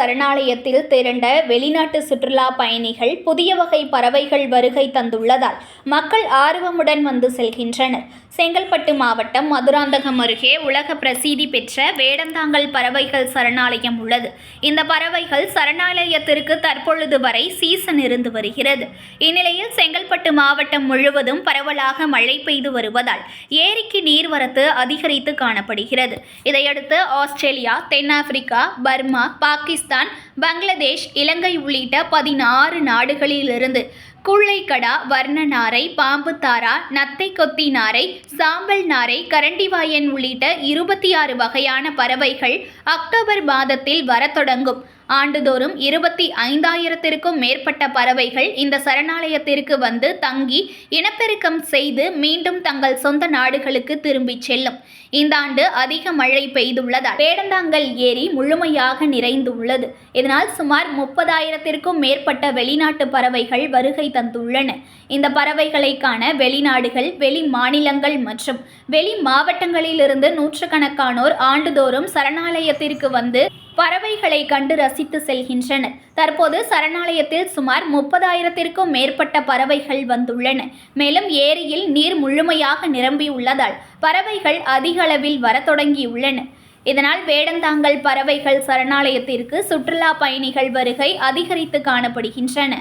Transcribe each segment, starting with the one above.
சரணாலயத்தில் திரண்ட வெளிநாட்டு சுற்றுலா பயணிகள் புதிய வகை பறவைகள் வருகை தந்துள்ளதால் மக்கள் ஆர்வமுடன் வந்து செல்கின்றனர். செங்கல்பட்டு மாவட்டம் மதுராந்தகம் அருகே உலக பிரசித்தி பெற்ற வேடந்தாங்கல் பறவைகள் சரணாலயம் உள்ளது. இந்த பறவைகள் சரணாலயத்திற்கு தற்பொழுது வரை சீசன் இருந்து வருகிறது. இந்நிலையில் செங்கல்பட்டு மாவட்டம் முழுவதும் பரவலாக மழை பெய்து வருவதால் ஏரிக்கு நீர்வரத்து அதிகரித்து காணப்படுகிறது. இதையடுத்து ஆஸ்திரேலியா, தென்னாப்பிரிக்கா, பர்மா, பாகிஸ்தான், பங்களாதேஷ், இலங்கை உள்ளிட்ட 16 நாடுகளிலிருந்து கூழைக்கடா, வர்ண நாரை, பாம்பு தாரா, நத்தை கொத்தி நாரை, சாம்பல் நாரை, கரண்டிவாயன் உள்ளிட்ட 26 வகையான பறவைகள் அக்டோபர் மாதத்தில் வரத் தொடங்கும். ஆண்டுதோறும் 25,000த்திற்கும் மேற்பட்ட பறவைகள் இந்த சரணாலயத்திற்கு வந்து தங்கி இனப்பெருக்கம் செய்து மீண்டும் தங்கள் சொந்த நாடுகளுக்கு திரும்பிச் செல்லும். இந்த ஆண்டு அதிக மழை பெய்துள்ளதால் வேடந்தாங்கல் ஏரி முழுமையாக நிறைந்துள்ளது. இதனால் சுமார் 30,000த்திற்கும் மேற்பட்ட வெளிநாட்டு பறவைகள் வருகை தந்துள்ளன. இந்த பறவைகளை காண வெளிநாடுகள், வெளி மாநிலங்கள் மற்றும் வெளி மாவட்டங்களிலிருந்து நூற்றுக்கணக்கானோர் ஆண்டுதோறும் சரணாலயத்திற்கு வந்து பறவைகளை கண்டு ரசித்து செல்கின்றனர். தற்போது சரணாலயத்தில் சுமார் 30,000த்திற்கும் மேற்பட்ட பறவைகள் வந்துள்ளன. மேலும் ஏரியில் நீர் முழுமையாக நிரம்பியுள்ளதால் பறவைகள் அதிக அளவில் வரத் தொடங்கியுள்ளன. இதனால் வேடந்தாங்கல் பறவைகள் சரணாலயத்திற்கு சுற்றுலா பயணிகள் வருகை அதிகரித்து காணப்படுகின்றன.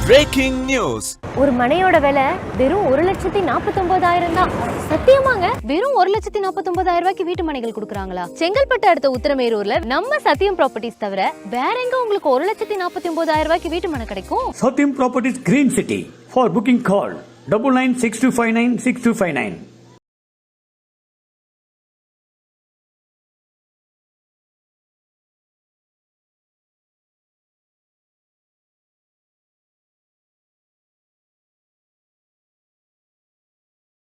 Breaking news. ஒரு மனையோட விலை வெறும் 1,49,000 தான். சத்தியமாங்க? வெறும் 1,49,000 ரூபாய்க்கு வீட்டு மனைகள் கொடுக்குறாங்களா? செங்கல்பட்டு அடுத்த உத்திரமேரூர்ல நம்ம சத்தியம் ப்ராப்பர்ட்டிஸ் தவிர வேற எங்க உங்களுக்கு 1,49,000 ரூபாய்க்கு வீட்டு மனை கிடைக்கும்? சத்தியம் properties, green city. For booking call 9962596259.